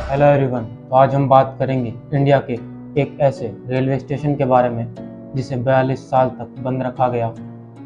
Hello everyone. तो आज हम बात करेंगे इंडिया के एक ऐसे रेलवे स्टेशन के बारे में जिसे 42 साल तक बंद रखा गया।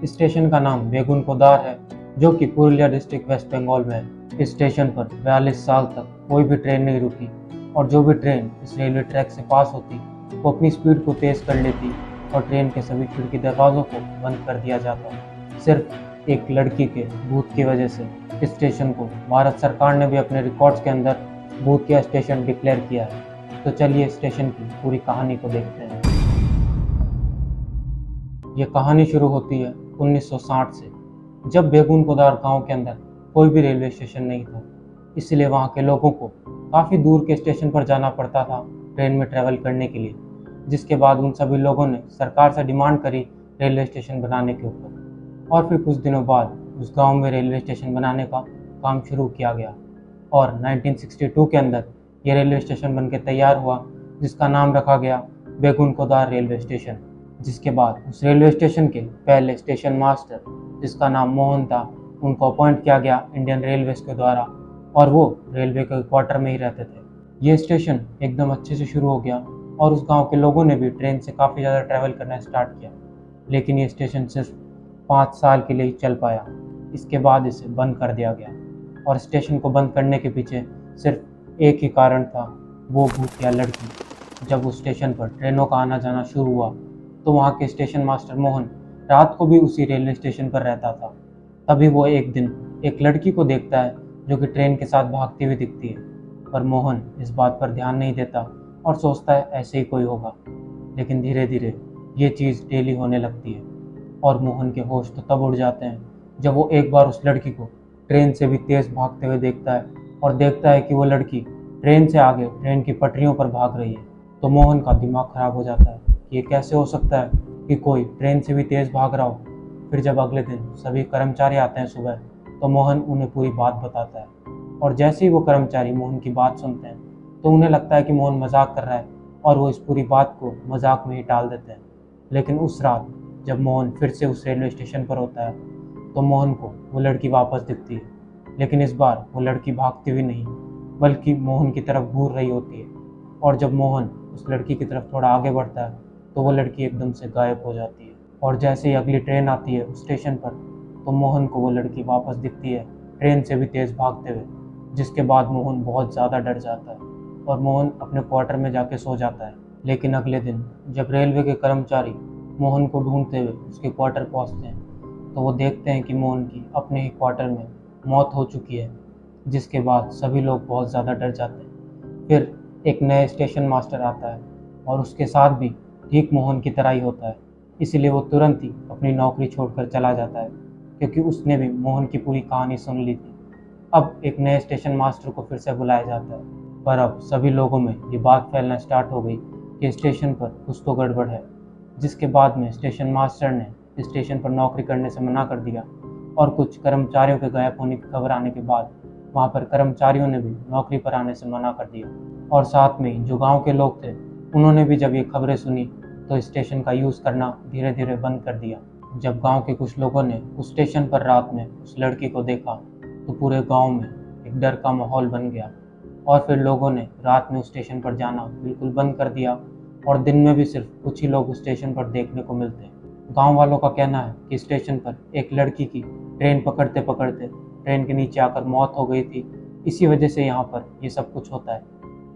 इस स्टेशन का नाम बेगुन कोदार है, जो कि पुरुलिया डिस्ट्रिक्ट वेस्ट बंगाल में है। इस स्टेशन पर 42 साल तक कोई भी ट्रेन नहीं रुकी और जो भी ट्रेन इस रेलवे ट्रैक से पास होती वो अपनी स्पीड को तेज़ कर लेती और ट्रेन के सभी खिड़की दरवाज़ों को बंद कर दिया जाता। सिर्फ एक लड़की के भूत की वजह से इस स्टेशन को भारत सरकार ने भी अपने रिकॉर्ड्स के अंदर भूतिया स्टेशन डिक्लेयर किया है। तो चलिए स्टेशन की पूरी कहानी को देखते हैं। ये कहानी शुरू होती है 1960 से, जब बेगुन कोदार गांव के अंदर कोई भी रेलवे स्टेशन नहीं था। इसलिए वहां के लोगों को काफ़ी दूर के स्टेशन पर जाना पड़ता था ट्रेन में ट्रैवल करने के लिए, जिसके बाद उन सभी लोगों ने सरकार से डिमांड करी रेलवे स्टेशन बनाने के ऊपर। और फिर कुछ दिनों बाद उस गांव में रेलवे स्टेशन बनाने का काम शुरू किया गया और 1962 के अंदर ये रेलवे स्टेशन बनके तैयार हुआ, जिसका नाम रखा गया बेगुन कोदार रेलवे स्टेशन। जिसके बाद उस रेलवे स्टेशन के पहले स्टेशन मास्टर, जिसका नाम मोहन था, उनको अपॉइंट किया गया इंडियन रेलवेज के द्वारा और वो रेलवे के क्वार्टर में ही रहते थे। ये स्टेशन एकदम अच्छे से शुरू हो गया और उस गांव के लोगों ने भी ट्रेन से काफ़ी ज़्यादा ट्रैवल करना स्टार्ट किया। लेकिन ये स्टेशन सिर्फ 5 साल के लिए ही चल पाया। इसके बाद इसे बंद कर दिया गया और स्टेशन को बंद करने के पीछे सिर्फ एक ही कारण था, वो भूतिया लड़की। जब उस स्टेशन पर ट्रेनों का आना जाना शुरू हुआ तो वहाँ के स्टेशन मास्टर मोहन रात को भी उसी रेलवे स्टेशन पर रहता था। तभी वो एक दिन एक लड़की को देखता है जो कि ट्रेन के साथ भागती हुई दिखती है, पर मोहन इस बात पर ध्यान नहीं देता और सोचता है ऐसे ही कोई होगा। लेकिन धीरे धीरे ये चीज़ डेली होने लगती है और मोहन के होश तो तब उड़ जाते हैं जब वो एक बार उस लड़की को ट्रेन से भी तेज़ भागते हुए देखता है और देखता है कि वो लड़की ट्रेन से आगे ट्रेन की पटरियों पर भाग रही है। तो मोहन का दिमाग खराब हो जाता है कि ये कैसे हो सकता है कि कोई ट्रेन से भी तेज़ भाग रहा हो। फिर जब अगले दिन सभी कर्मचारी आते हैं सुबह, तो मोहन उन्हें पूरी बात बताता है और जैसे ही वो कर्मचारी मोहन की बात सुनते हैं तो उन्हें लगता है कि मोहन मजाक कर रहा है और वो इस पूरी बात को मजाक में ही टाल देते हैं। लेकिन उस रात जब मोहन फिर से उस रेलवे स्टेशन पर होता है तो मोहन को वो लड़की वापस दिखती है, लेकिन इस बार वो लड़की भागती हुई नहीं बल्कि मोहन की तरफ घूर रही होती है। और जब मोहन उस लड़की की तरफ थोड़ा आगे बढ़ता है तो वो लड़की एकदम से गायब हो जाती है। और जैसे ही अगली ट्रेन आती है उस स्टेशन पर तो मोहन को वो लड़की वापस दिखती है, ट्रेन से भी तेज़ भागते हुए। जिसके बाद मोहन बहुत ज़्यादा डर जाता है और मोहन अपने क्वार्टर में जाके सो जाता है। लेकिन अगले दिन जब रेलवे के कर्मचारी मोहन को ढूंढते हुए उसके क्वार्टर पहुंचते हैं तो वो देखते हैं कि मोहन की अपने ही क्वार्टर में मौत हो चुकी है। जिसके बाद सभी लोग बहुत ज़्यादा डर जाते हैं। फिर एक नए स्टेशन मास्टर आता है और उसके साथ भी ठीक मोहन की तरह ही होता है। इसलिए वो तुरंत ही अपनी नौकरी छोड़कर चला जाता है, क्योंकि उसने भी मोहन की पूरी कहानी सुन ली थी। अब एक नए स्टेशन मास्टर को फिर से बुलाया जाता है, पर अब सभी लोगों में ये बात फैलना स्टार्ट हो गई कि स्टेशन पर कुछ तो गड़बड़ है। जिसके बाद में स्टेशन मास्टर ने स्टेशन पर नौकरी करने से मना कर दिया और कुछ कर्मचारियों के गायब होने की खबर आने के बाद वहाँ पर कर्मचारियों ने भी नौकरी पर आने से मना कर दिया। और साथ में ही जो गांव के लोग थे उन्होंने भी जब ये खबरें सुनी तो स्टेशन का यूज़ करना धीरे धीरे बंद कर दिया। जब गांव के कुछ लोगों ने उस स्टेशन पर रात में उस लड़की को देखा तो पूरे गांव में एक डर का माहौल बन गया और फिर लोगों ने रात में उस स्टेशन पर जाना बिल्कुल बंद कर दिया और दिन में भी सिर्फ कुछ ही लोग उस स्टेशन पर देखने को मिलते हैं। गांव वालों का कहना है कि स्टेशन पर एक लड़की की ट्रेन पकड़ते पकड़ते ट्रेन के नीचे आकर मौत हो गई थी, इसी वजह से यहाँ पर ये सब कुछ होता है।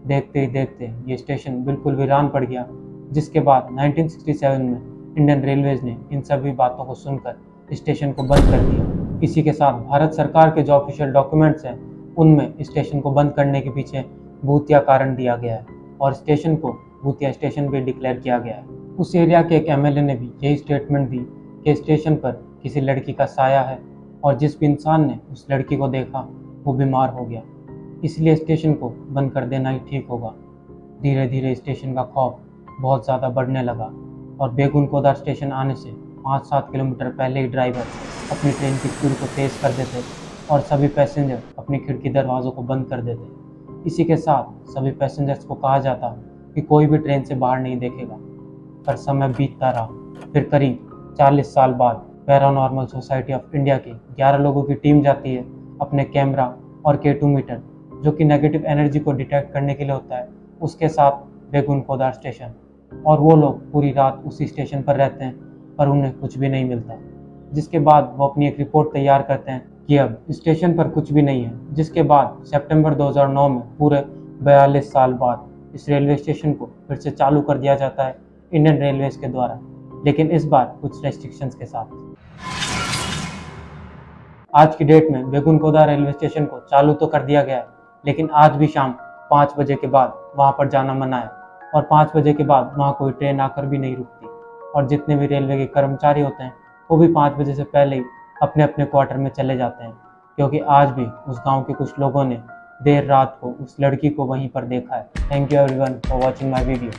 देखते ही देखते ये स्टेशन बिल्कुल वीरान पड़ गया। जिसके बाद 1967 में इंडियन रेलवेज ने इन सभी बातों को सुनकर स्टेशन को बंद कर दिया। इसी के साथ भारत सरकार के जो ऑफिशियल डॉक्यूमेंट्स हैं उनमें स्टेशन को बंद करने के पीछे भूतिया कारण दिया गया है और स्टेशन को भूतिया स्टेशन भी डिक्लेयर किया गया है। उस एरिया के एक एमएलए ने भी यही स्टेटमेंट दी कि स्टेशन पर किसी लड़की का साया है और जिस भी इंसान ने उस लड़की को देखा वो बीमार हो गया, इसलिए स्टेशन को बंद कर देना ही ठीक होगा। धीरे धीरे स्टेशन का खौफ बहुत ज़्यादा बढ़ने लगा और बेगुन कोदार स्टेशन आने से 5-7 किलोमीटर पहले ही ड्राइवर अपनी ट्रेन की स्पीड को तेज़ कर देते और सभी पैसेंजर अपनी खिड़की दरवाज़ों को बंद कर देते। इसी के साथ सभी पैसेंजर्स को कहा जाता कि कोई भी ट्रेन से बाहर नहीं देखेगा। पर समय बीतता रहा। फिर करीब 40 साल बाद पैरानॉर्मल सोसाइटी ऑफ इंडिया की 11 लोगों की टीम जाती है अपने कैमरा और K2 मीटर जो कि नेगेटिव एनर्जी को डिटेक्ट करने के लिए होता है, उसके साथ बेगुन कोदार स्टेशन। और वो लोग पूरी रात उसी स्टेशन पर रहते हैं, पर उन्हें कुछ भी नहीं मिलता। जिसके बाद वो अपनी एक रिपोर्ट तैयार करते हैं कि अब स्टेशन पर कुछ भी नहीं है। जिसके बाद सितंबर 2009 में पूरे 42 साल बाद इस रेलवे स्टेशन को फिर से चालू कर दिया जाता है इंडियन रेलवेज के द्वारा, लेकिन इस बार कुछ रेस्ट्रिक्शंस के साथ। आज की डेट में बेगुनकोदा रेलवे स्टेशन को चालू तो कर दिया गया है, लेकिन आज भी शाम 5 बजे के बाद वहां पर जाना मना है, और 5 बजे के बाद वहां कोई ट्रेन आकर भी नहीं रुकती। और जितने भी रेलवे के कर्मचारी होते हैं वो भी 5 बजे से पहले ही अपने अपने क्वार्टर में चले जाते हैं, क्योंकि आज भी उस गांव के कुछ लोगों ने देर रात को उस लड़की को वहीं पर देखा है। Thank you everyone for watching my video.